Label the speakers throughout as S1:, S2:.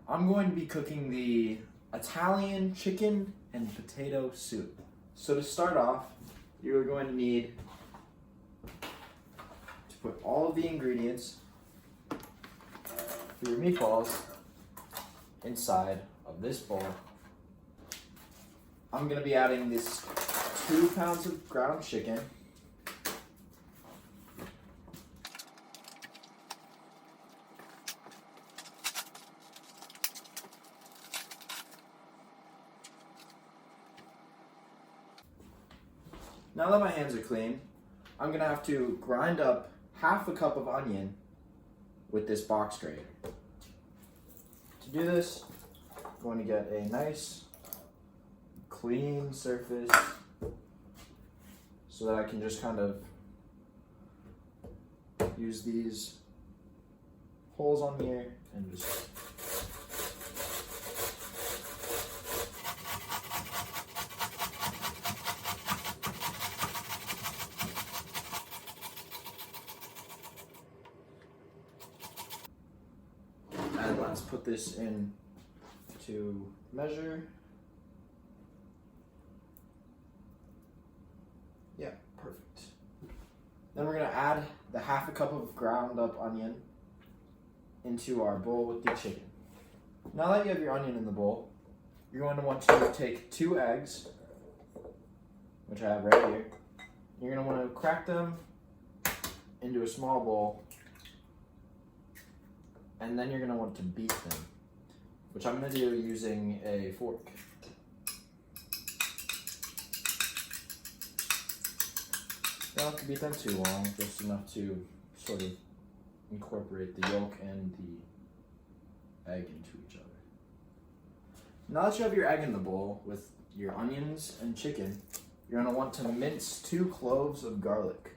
S1: I'm going to be cooking the Italian chicken and potato soup. So to start off, you're going to need to put all of the ingredients for your meatballs inside of this bowl. I'm going to be adding this 2 pounds of ground chicken. Now that my hands are clean, I'm gonna have to grind up half a cup of onion with this box grater. To do this, I'm going to get a nice clean surface so that I can just kind of use these holes on here and just and let's put this in to measure. Yeah, perfect. Then we're gonna add the half a cup of ground up onion into our bowl with the chicken. Now that you have your onion in the bowl, you're going to want to take 2 eggs, which I have right here. You're gonna want to crack them into a small bowl, and then you're gonna want to beat them, which I'm gonna do using a fork. You don't have to beat them too long, just enough to sort of incorporate the yolk and the egg into each other. Now that you have your egg in the bowl with your onions and chicken, you're gonna want to mince 2 cloves of garlic.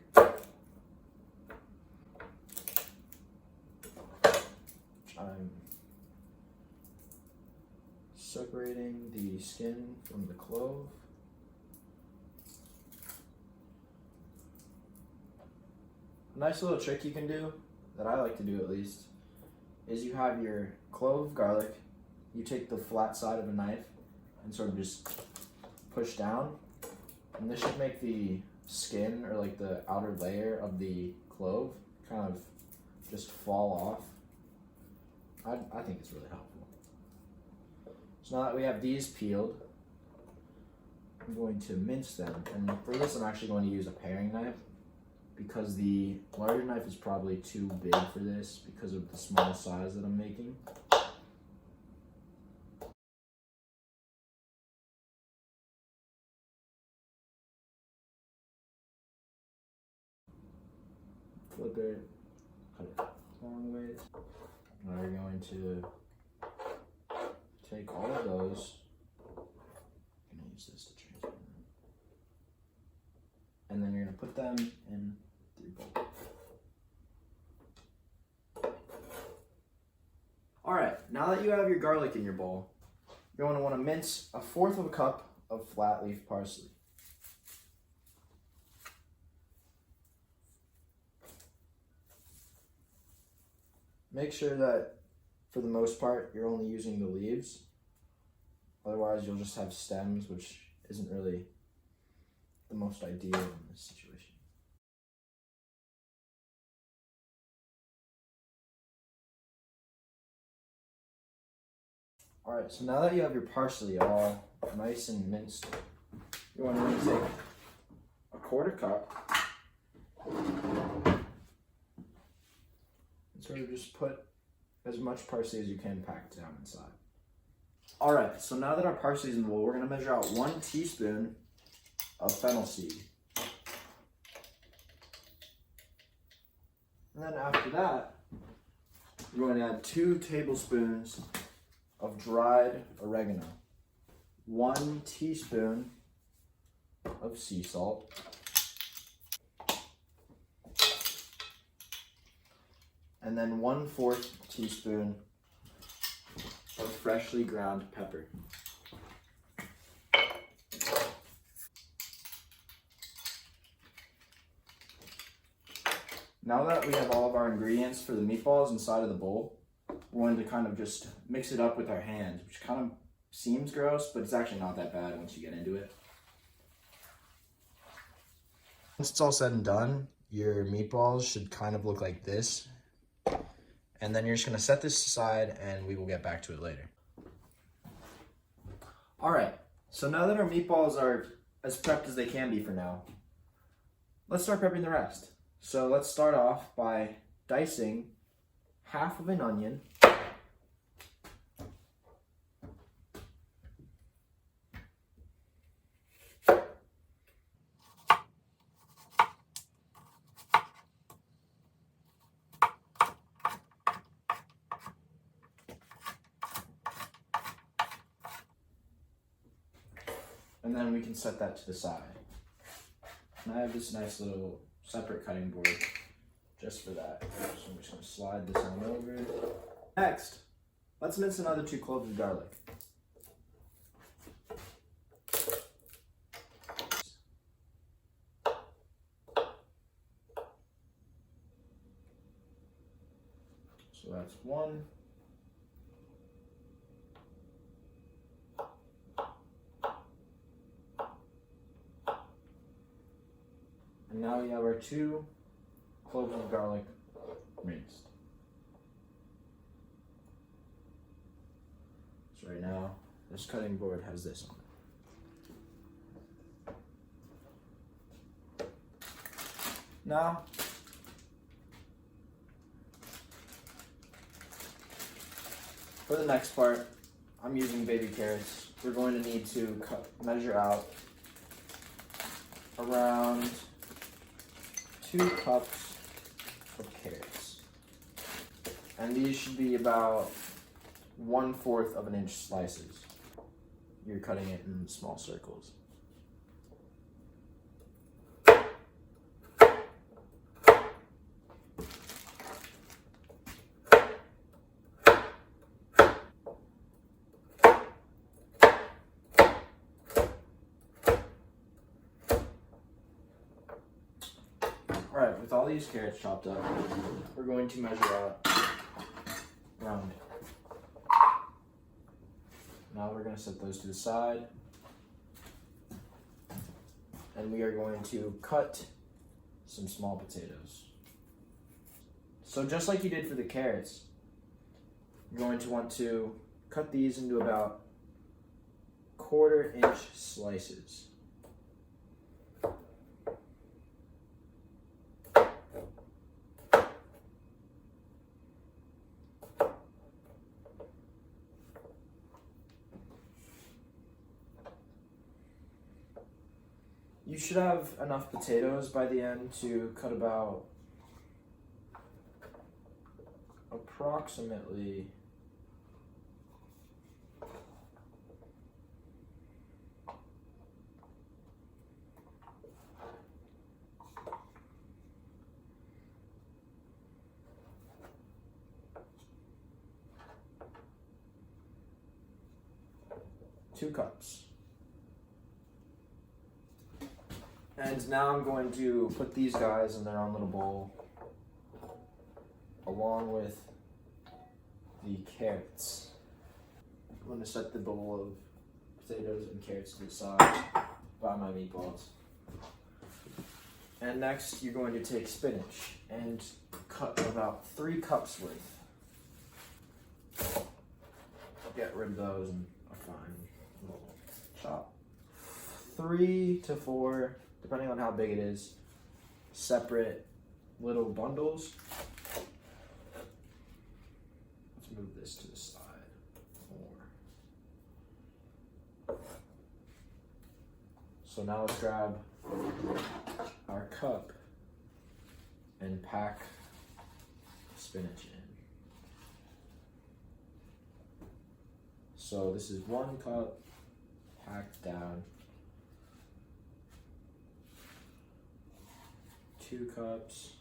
S1: I'm separating the skin from the clove. A nice little trick you can do, that I like to do at least, is you have your clove of garlic, you take the flat side of a knife and sort of just push down, and this should make the skin, or like the outer layer of the clove, kind of just fall off. I think it's really helpful. So now that we have these peeled, I'm going to mince them. And for this, I'm actually going to use a paring knife because the larger knife is probably too big for this because of the small size that I'm making. Flip it, cut it long ways. Now we're going to take all of those. I'm going to use this to transfer them. And then you're going to put them in the bowl. Alright, now that you have your garlic in your bowl, you're going to want to mince 1/4 cup of flat leaf parsley. Make sure that, for the most part, you're only using the leaves. Otherwise, you'll just have stems, which isn't really the most ideal in this situation. Alright, so now that you have your parsley all nice and minced, you want to take 1/4 cup and sort of just put as much parsley as you can packed down inside. Alright, so now that our parsley's in the bowl, we're going to measure out 1 teaspoon of fennel seed. And then after that, we're going to add 2 tablespoons of dried oregano, 1 teaspoon of sea salt, and then 1/4 teaspoon of freshly ground pepper. Now that we have all of our ingredients for the meatballs inside of the bowl, we're going to kind of just mix it up with our hands, which kind of seems gross, but it's actually not that bad once you get into it. Once it's all said and done, your meatballs should kind of look like this. And then you're just gonna set this aside and we will get back to it later. All right, so now that our meatballs are as prepped as they can be for now, let's start prepping the rest. So let's start off by dicing half of an onion. And then we can set that to the side. And I have this nice little separate cutting board just for that. So I'm just gonna slide this on over. Next, let's mince another 2 cloves of garlic. So that's 1. And now we have our 2 cloves of garlic minced. So right now, this cutting board has this on it. Now, for the next part, I'm using baby carrots. We're going to need to measure out around 2 cups of carrots. And these should be about 1/4 of an inch slices. You're cutting it in small circles. Alright, with all these carrots chopped up, we're going to measure out around. Now we're going to set those to the side. And we are going to cut some small potatoes. So just like you did for the carrots, you're going to want to cut these into about 1/4 inch slices. You should have enough potatoes by the end to cut about approximately two cups. And now I'm going to put these guys in their own little bowl, along with the carrots. I'm going to set the bowl of potatoes and carrots to the side by my meatballs. And next, you're going to take spinach and cut about 3 cups worth. Get rid of those in a fine little chop. 3 to 4, depending on how big it is, separate little bundles. Let's move this to the side more. So now let's grab our cup and pack spinach in. So this is 1 cup packed down. 2 cups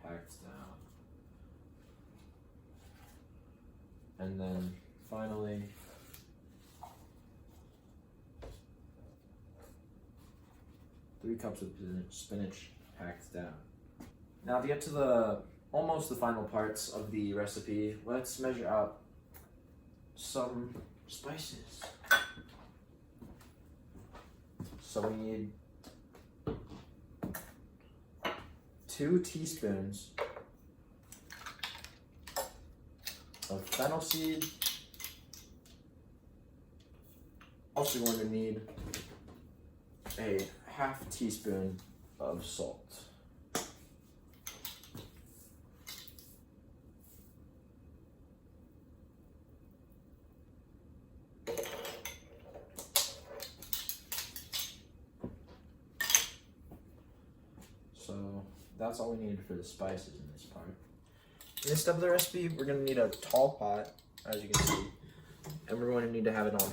S1: packed down. And then finally, three cups of spinach packed down. Now to get to the almost the final parts of the recipe. Let's measure out some spices. So we need 2 teaspoons of fennel seed. Also going to need a half teaspoon of salt. So that's all we need for the spices in this part. In this step of the recipe, we're going to need a tall pot, as you can see, and we're going to need to have it on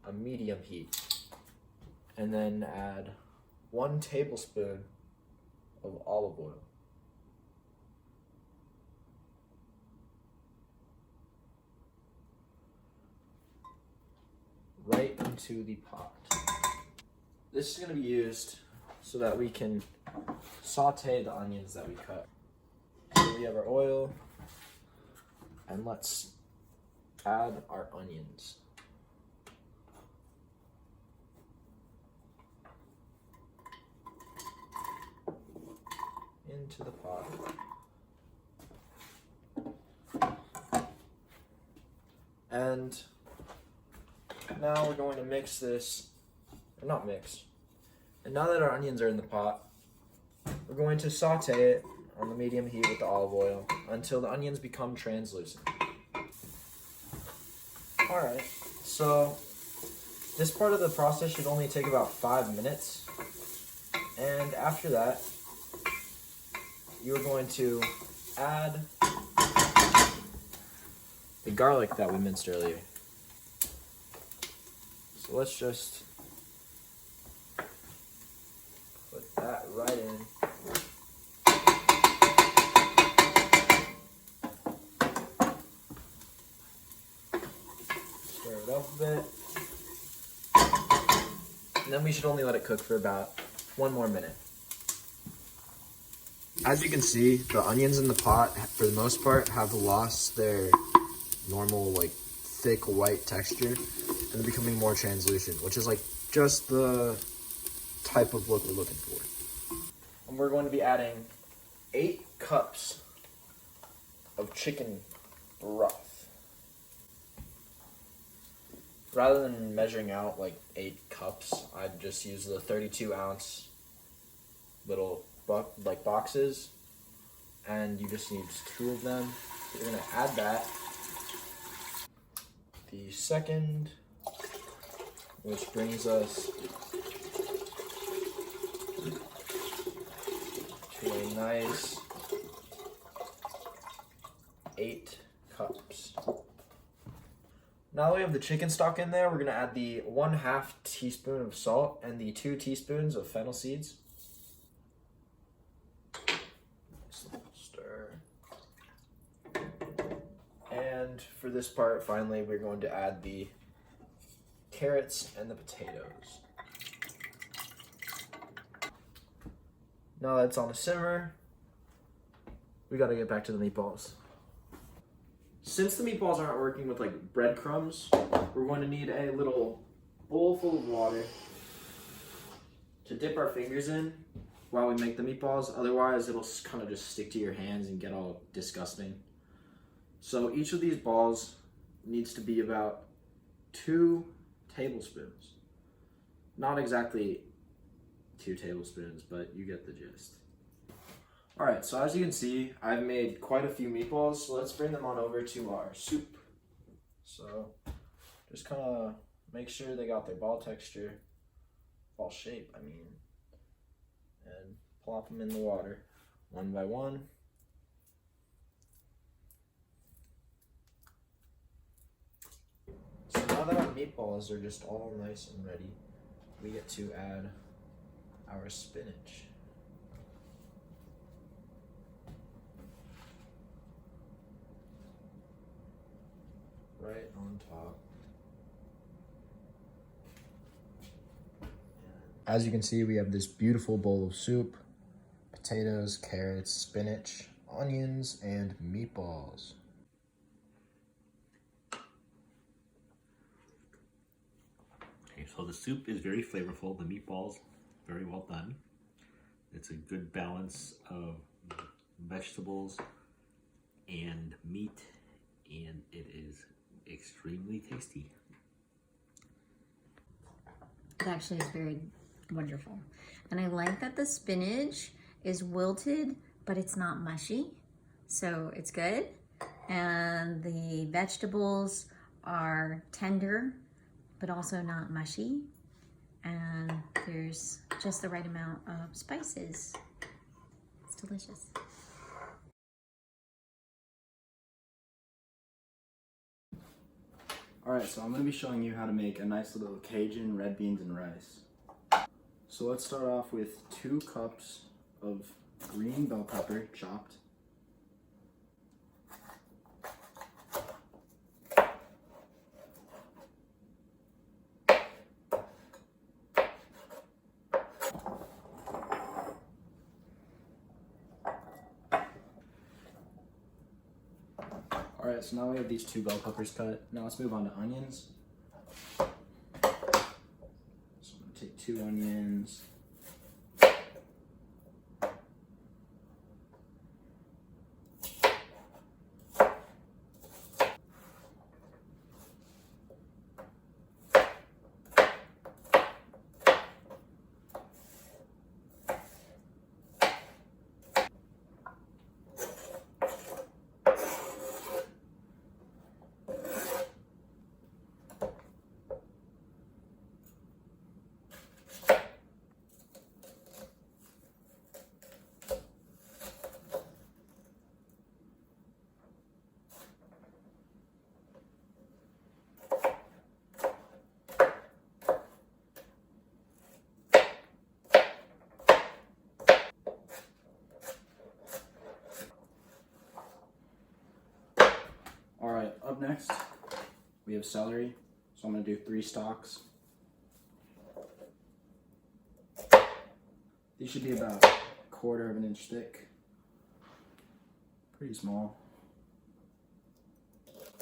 S1: a medium heat. And then add 1 tablespoon of olive oil. Right into the pot. This is going to be used so that we can saute the onions that we cut. So we have our oil, and let's add our onions. Into the pot. And now we're going to mix this, or not mix. And now that our onions are in the pot, we're going to saute it on the medium heat with the olive oil until the onions become translucent. Alright, so this part of the process should only take about 5 minutes. And after that, you're going to add the garlic that we minced earlier. So let's just put that right in. Stir it up a bit. And then we should only let it cook for about 1 more minute. As you can see, the onions in the pot, for the most part, have lost their normal, like, thick white texture, and they're becoming more translucent, which is, like, just the type of look we're looking for. And we're going to be adding 8 cups of chicken broth. Rather than measuring out, like, 8 cups, I'd just use the 32-ounce little boxes, and you just need 2 of them. So you're gonna add that. The second, which brings us to a nice 8 cups. Now that we have the chicken stock in there, we're gonna add the 1/2 teaspoon of salt and the 2 teaspoons of fennel seeds. Stir. And for this part, finally, we're going to add the carrots and the potatoes. Now that it's on a simmer, we gotta get back to the meatballs. Since the meatballs aren't working with like breadcrumbs, we're going to need a little bowl full of water to dip our fingers in while we make the meatballs. Otherwise, it'll kind of just stick to your hands and get all disgusting. So each of these balls needs to be about 2 tablespoons. Not exactly 2 tablespoons, but you get the gist. Alright, so as you can see, I've made quite a few meatballs, so let's bring them on over to our soup. So, just kind of make sure they got their ball texture, ball shape, I mean, and plop them in the water, one by one. So now that our meatballs are just all nice and ready, we get to add our spinach. Right on top. As you can see, we have this beautiful bowl of soup, potatoes, carrots, spinach, onions and meatballs.
S2: Okay, so the soup is very flavorful. The meatballs, very well done. It's a good balance of vegetables and meat, and it is extremely tasty.
S3: It actually is very wonderful. And I like that the spinach is wilted, but it's not mushy. So it's good. And the vegetables are tender, but also not mushy. And there's just the right amount of spices. It's delicious.
S1: Alright, so I'm going to be showing you how to make a nice little Cajun red beans and rice. So let's start off with 2 cups of green bell pepper chopped. Alright, so now we have these 2 bell peppers cut. Now let's move on to onions. So I'm going to take 2 onions. Alright, up next, we have celery. So I'm going to do 3 stalks. These should be about 1/4 of an inch thick. Pretty small.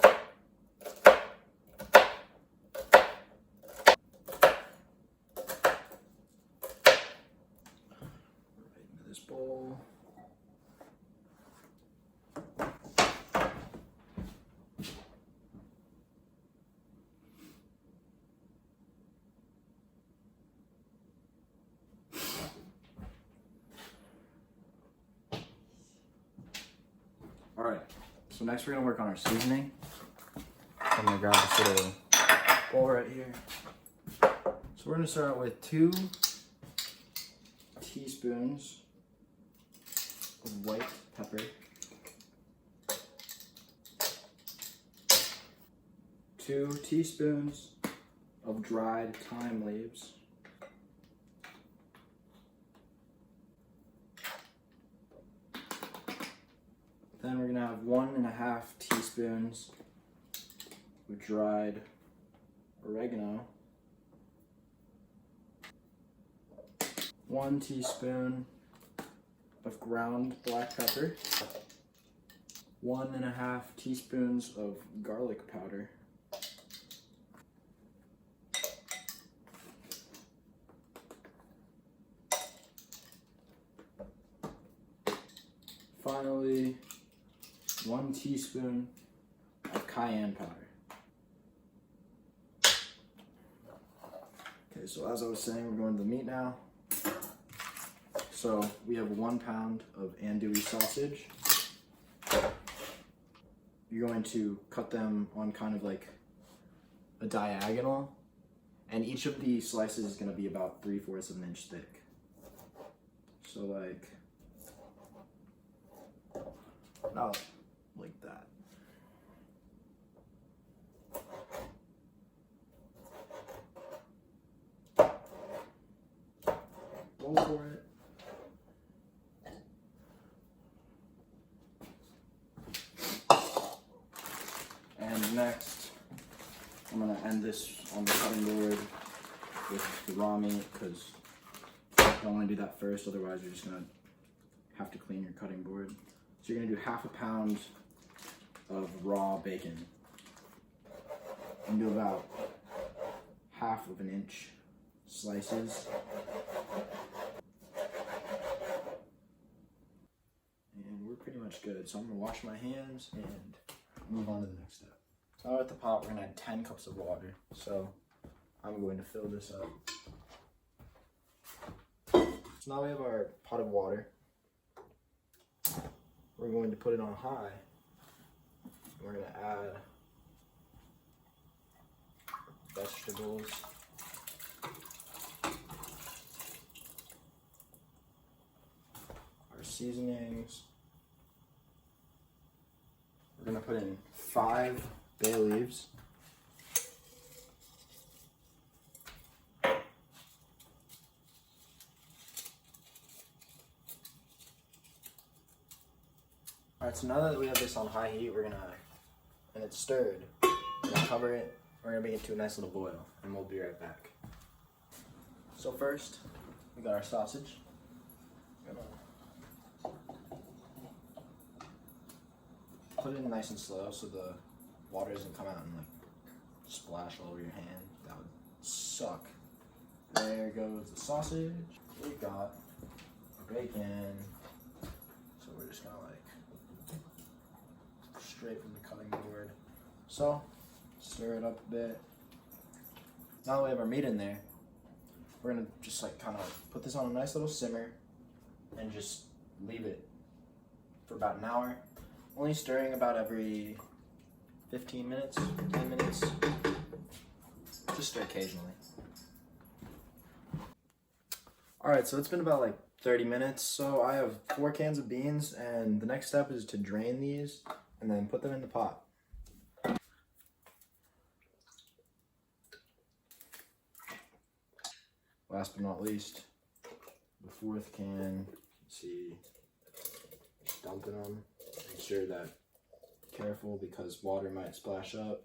S1: Right into this bowl. Alright, so next we're going to work on our seasoning. I'm going to grab this little bowl right here. So we're going to start out with 2 teaspoons of white pepper, 2 teaspoons of dried thyme leaves, then we're going to have 1½ teaspoons of dried oregano, 1 teaspoon of ground black pepper, 1½ teaspoons of garlic powder, finally 1 teaspoon of cayenne powder. Okay, so as I was saying, we're going to the meat now. So we have 1 pound of andouille sausage. You're going to cut them on kind of like a diagonal, and each of the slices is going to be about 3/4 of an inch thick. So like that. Go for it. And next, I'm going to end this on the cutting board with the raw meat, because I don't want to do that first, otherwise you're just going to have to clean your cutting board. So you're gonna do half a pound of raw bacon and do about half of an inch slices. And we're pretty much good. So I'm gonna wash my hands and move on to the next step. So now at the pot, we're gonna add 10 cups of water. So I'm going to fill this up. So now we have our pot of water. We're going to put it on high. We're going to add vegetables. Our seasonings. We're going to put in 5 bay leaves. Alright, so now that we have this on high heat, and it's stirred, we're gonna cover it, we're gonna make it to a nice little boil, and we'll be right back. So first, we got our sausage. Put it in nice and slow so the water doesn't come out and like splash all over your hand. That would suck. There goes the sausage. We got bacon. So we're just gonna like straight from the cutting board. So stir it up a bit. Now that we have our meat in there, we're gonna just like kind of put this on a nice little simmer and just leave it for about an hour. Only stirring about every 15 minutes, 10 minutes. Just stir occasionally. Alright, so it's been about like 30 minutes. So I have 4 cans of beans, and the next step is to drain these and then put them in the pot. Last but not least, the 4th can. See, dumping them. Make sure that careful because water might splash up.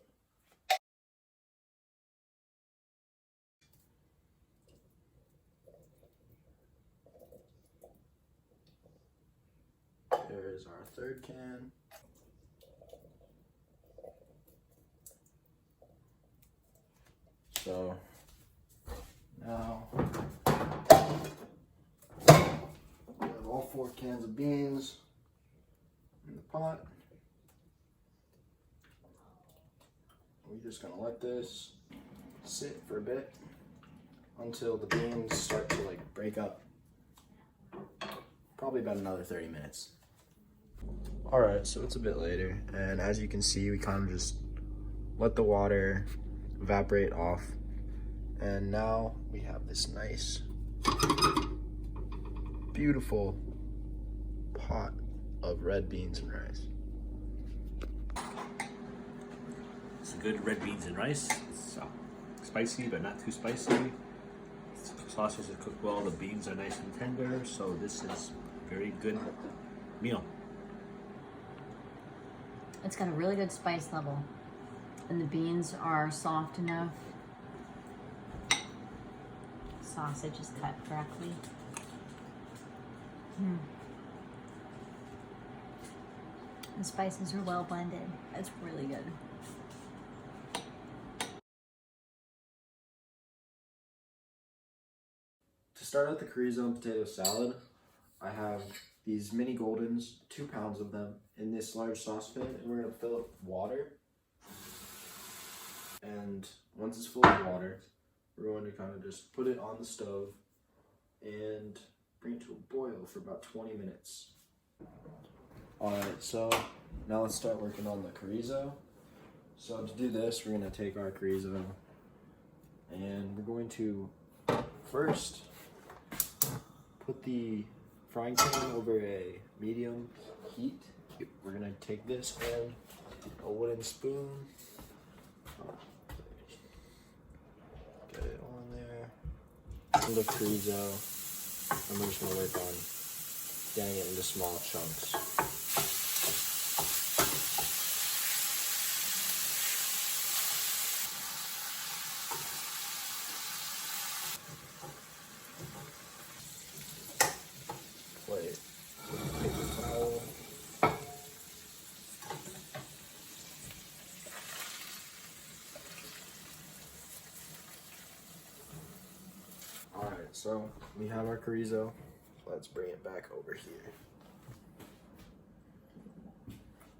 S1: There is our 3rd can. So now we have all 4 cans of beans in the pot. We're just gonna let this sit for a bit until the beans start to like break up. Probably about another 30 minutes. Alright, so it's a bit later, and as you can see, we kind of just let the water evaporate off, and now we have this nice, beautiful pot of red beans and rice.
S2: It's good red beans and rice. It's spicy, but not too spicy. The sausage is cooked well. The beans are nice and tender, so this is a very good meal.
S3: It's got a really good spice level, and the beans are soft enough. Sausage is cut correctly. The spices are well blended. It's really good.
S1: To start out the chorizo and potato salad, I have these mini Goldens, 2 pounds of them, in this large saucepan, and we're gonna fill it with water. And once it's full of water, we're going to kind of just put it on the stove and bring it to a boil for about 20 minutes. Alright, so now let's start working on the chorizo. So to do this, we're going to take our chorizo and we're going to first put the frying pan over a medium heat. We're going to take this and a wooden spoon. Get it on there. And the chorizo. And we're just going to work on getting it into small chunks. Plate. Paper towel. So we have our chorizo. Let's bring it back over here.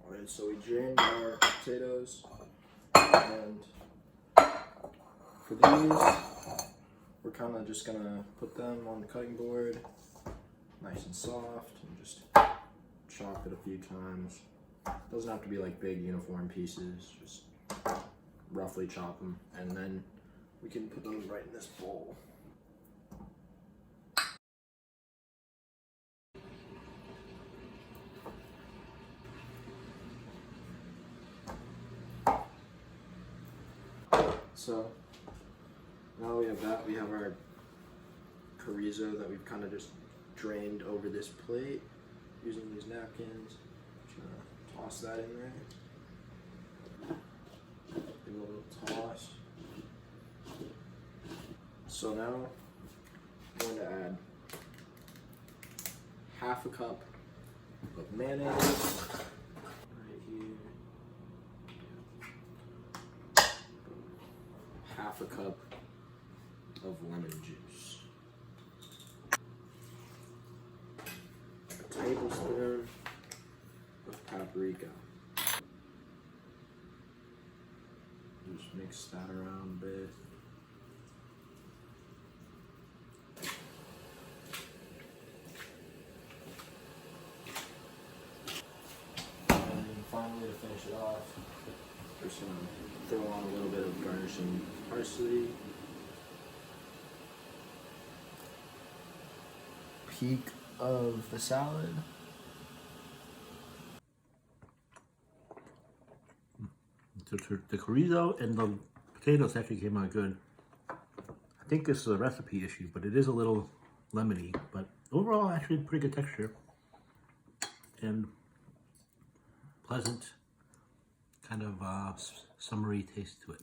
S1: Alright, so we drained our potatoes, and for these, we're kind of just gonna put them on the cutting board, nice and soft, and just chop it a few times. Doesn't have to be like big uniform pieces, just roughly chop them, and then we can put them right in this bowl. So now we have that, we have our chorizo that we've kind of just drained over this plate using these napkins. Just gonna toss that in there. Give it a little toss. So now I'm going to add half a cup of mayonnaise right here. Half a cup of lemon juice. A tablespoon of paprika. Just mix that around a bit. And finally, to finish it off, we're just gonna throw on a little bit of garnishing parsley. Peak of the salad.
S2: The chorizo and the potatoes actually came out good. I think this is a recipe issue, but it is a little lemony. But overall, actually pretty good texture and pleasant kind of summery taste to it.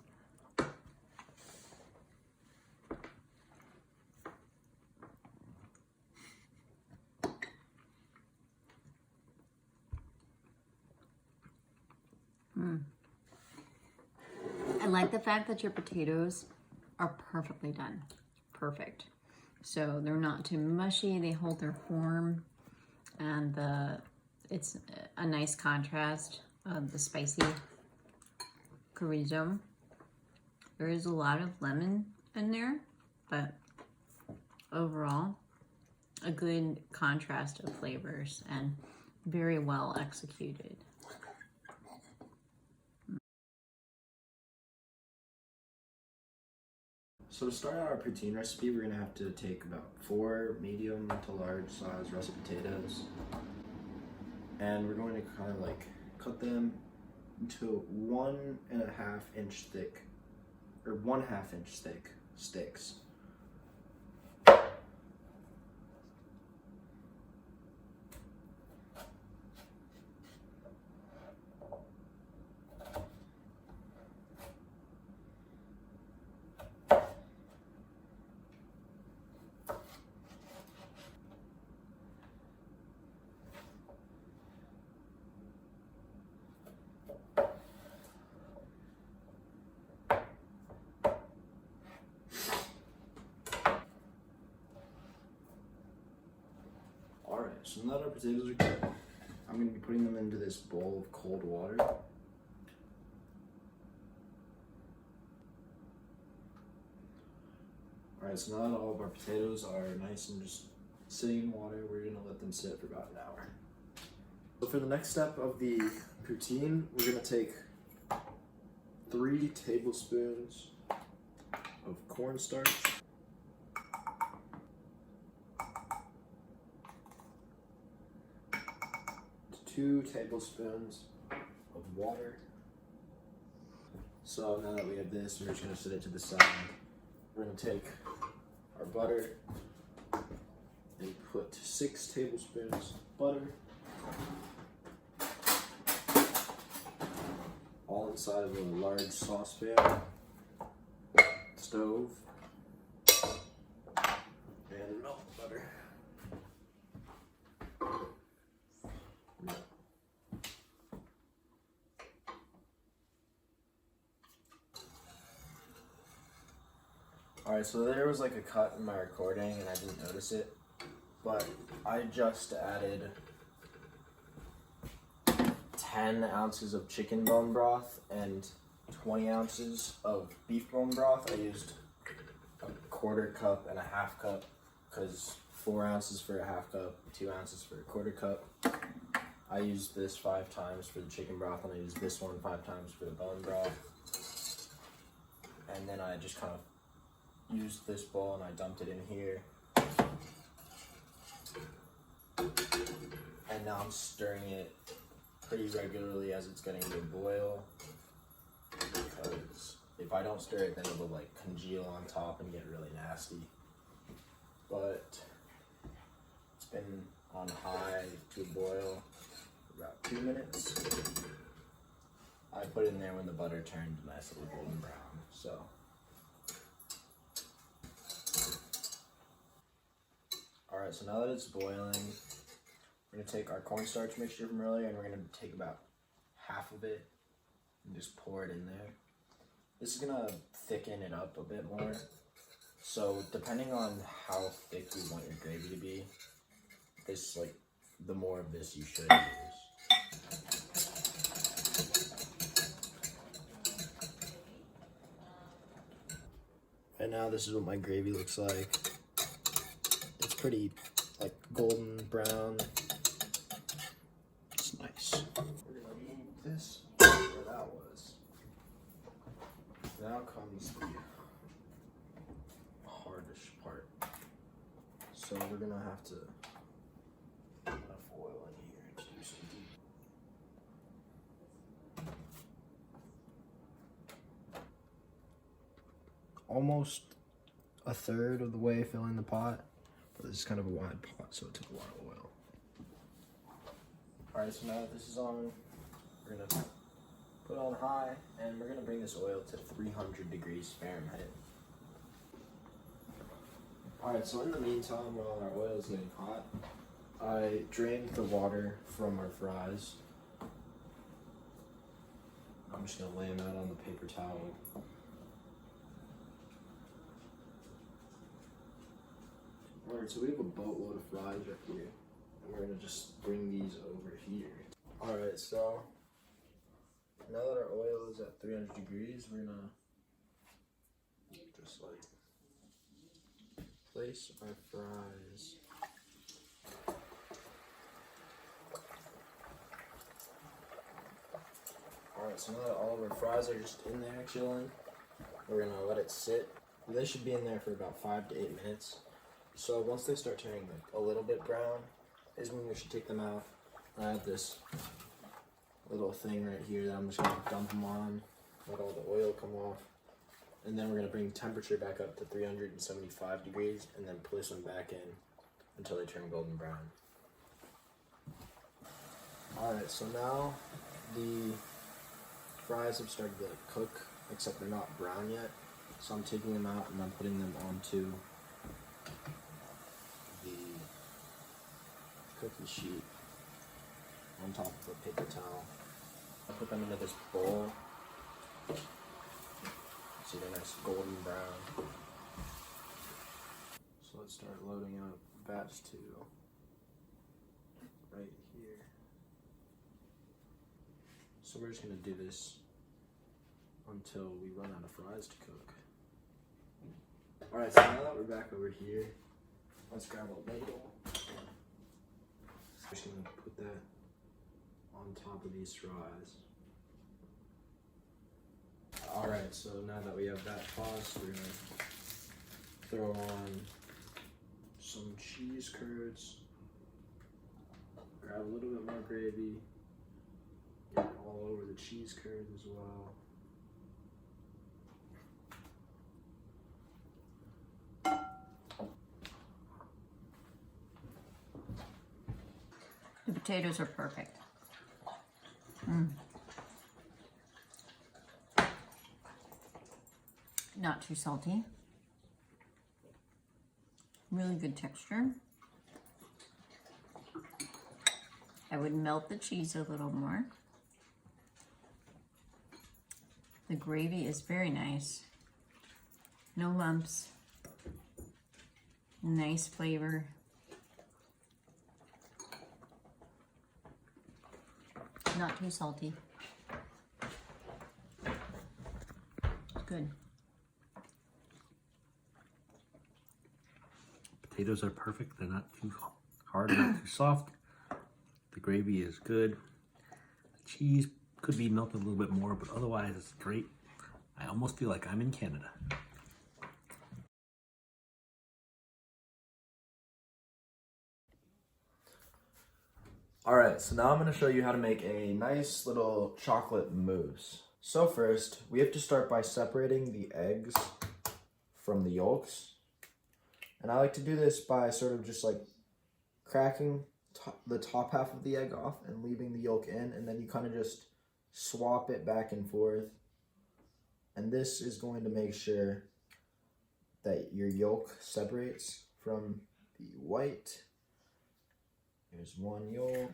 S3: I like the fact that your potatoes are perfectly done. Perfect. So they're not too mushy, they hold their form, and it's a nice contrast of the spicy chorizo. There is a lot of lemon in there, but overall, a good contrast of flavors and very well executed.
S1: So to start out our poutine recipe, we're gonna have to take about 4 medium to large size russet potatoes, and we're going to kind of like cut them into 1.5 inch thick, or 1/2 inch thick sticks. Alright, so now that our potatoes are cooked, I'm going to be putting them into this bowl of cold water. Alright, so now that all of our potatoes are nice and just sitting in water, we're going to let them sit for about an hour. So for the next step of the poutine, we're going to take 3 tablespoons of cornstarch, 2 tablespoons of water. So now that we have this, we're just going to set it to the side. We're going to take our butter and put 6 tablespoons of butter all inside of a large saucepan, stove, and melt the butter. Alright, so there was like a cut in my recording and I didn't notice it, but I just added 10 ounces of chicken bone broth and 20 ounces of beef bone broth. I used a 1/4 cup and a 1/2 cup because 4 ounces for a 1/2 cup, 2 ounces for a 1/4 cup. I used this 5 times for the chicken broth and I used this one 5 times for the bone broth. And then I just kind of used this bowl and I dumped it in here. And now I'm stirring it pretty regularly as it's getting to a boil. Because if I don't stir it, then it'll like congeal on top and get really nasty. But it's been on high to a boil for about 2 minutes. I put it in there when the butter turned a nice little golden brown. So. Alright, so now that it's boiling, we're going to take our cornstarch mixture from earlier and we're going to take about half of it and just pour it in there. This is going to thicken it up a bit more. So depending on how thick you want your gravy to be, this like the more of this you should use. Right now this is what my gravy looks like. It's pretty like golden brown. It's nice. We're gonna move this where that was. Now comes the hardish part. So we're gonna have to put enough oil in here to do some deep. Almost a third of the way filling the pot, but this is kind of a wide pot, so it took a lot of oil. Alright, so now that this is on, we're gonna put it on high, and we're gonna bring this oil to 300 degrees Fahrenheit. Alright, so in the meantime, while our oil is getting hot, I drained the water from our fries. I'm just gonna lay them out on the paper towel. Alright, so we have a boatload of fries right here, and we're gonna just bring these over here. Alright, so now that our oil is at 300 degrees, we're gonna just like place our fries. Alright, so now that all of our fries are just in there chilling, we're gonna let it sit. They should be in there for about 5 to 8 minutes. So once they start turning like a little bit brown, is when we should take them out. I have this little thing right here that I'm just gonna dump them on, let all the oil come off, and then we're gonna bring temperature back up to 375 degrees, and then place them back in until they turn golden brown. All right, so now the fries have started to like cook, except they're not brown yet. So I'm taking them out and I'm putting them onto the cookie sheet on top of a paper towel. I put them into this bowl. See, they're nice golden brown. So let's start loading up batch 2 right here. So we're just gonna do this until we run out of fries to cook. Alright, so now that we're back over here, let's grab a ladle. We're just gonna put that on top of these fries. Alright, so now that we have that tossed, we're gonna throw on some cheese curds, grab a little bit more gravy, get it all over the cheese curds as well.
S3: The potatoes are perfect. Not too salty. Really good texture. I would melt the cheese a little more. The gravy is very nice. No lumps, Nice flavor. Not too salty. It's good.
S2: Potatoes are perfect. They're not too hard, not too soft. The gravy is good. The cheese could be melted a little bit more, but otherwise it's great. I almost feel like I'm in Canada.
S1: Alright, so now I'm going to show you how to make a nice little chocolate mousse. So first, we have to start by separating the eggs from the yolks. And I like to do this by sort of just like cracking the top half of the egg off and leaving the yolk in, and then you kind of just swap it back and forth. And this is going to make sure that your yolk separates from the white. Here's one yolk.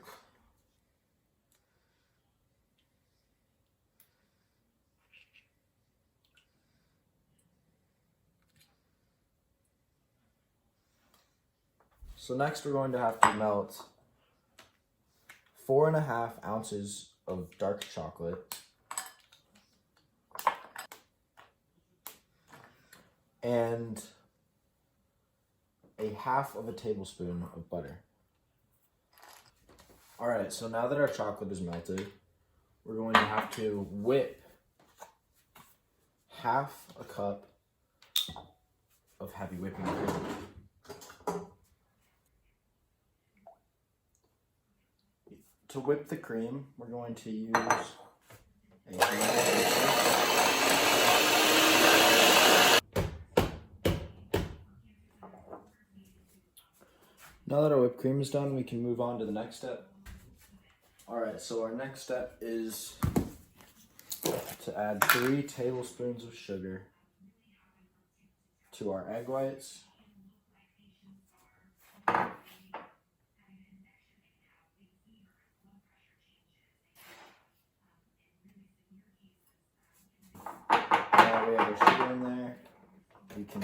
S1: So next we're going to have to melt 4.5 ounces of dark chocolate and a half of a tablespoon of butter. Alright, so now that our chocolate is melted, we're going to have to whip half a cup of heavy whipping cream. To whip the cream, we're going to use a hand mixer. Now that our whipped cream is done, we can move on to the next step. Alright, so our next step is to add 3 tablespoons of sugar to our egg whites. Now we have our sugar in there. We can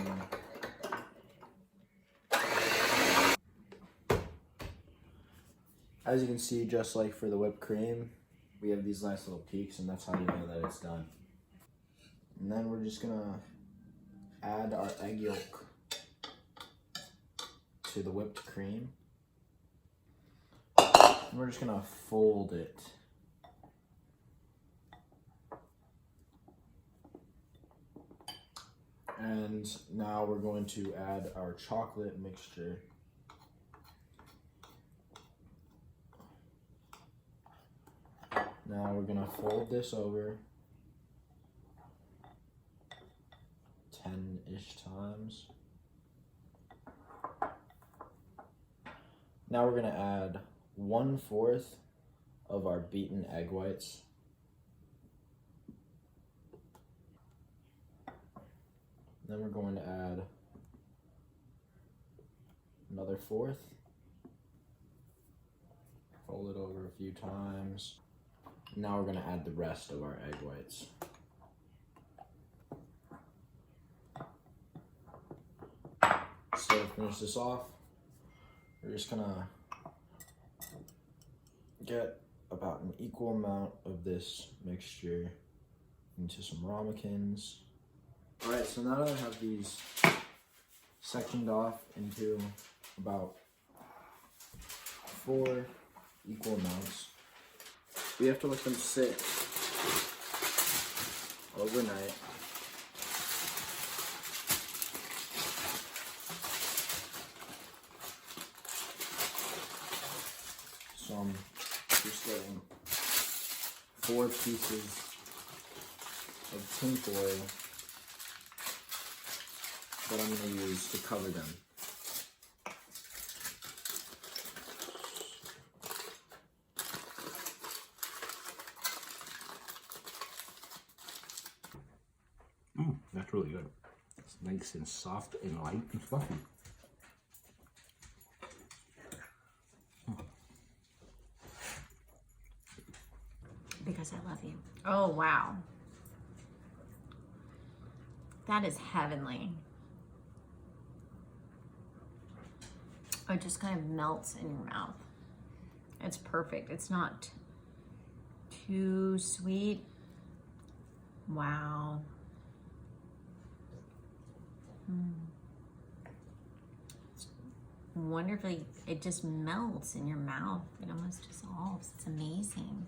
S1: as you can see, just like for the whipped cream, we have these nice little peaks, and that's how you know that it's done. And then we're just gonna add our egg yolk to the whipped cream. And we're just gonna fold it. And now we're going to add our chocolate mixture. Now we're gonna fold this over 10-ish times. Now we're gonna add 1/4 of our beaten egg whites. Then we're going to add another 1/4. Fold it over a few times. Now we're going to add the rest of our egg whites. So to finish this off, we're just going to get about an equal amount of this mixture into some ramekins. Alright, so now that I have these sectioned off into about 4 equal amounts, we have to let them sit overnight. So I'm just getting 4 pieces of tin foil that I'm going to use to cover them.
S2: That's really good. It's nice and soft and light and fluffy.
S3: Because I love you. Oh, wow. That is heavenly. It just kind of melts in your mouth. It's perfect. It's not too sweet. Wow. It's wonderfully, it just melts in your mouth. It almost dissolves. It's amazing.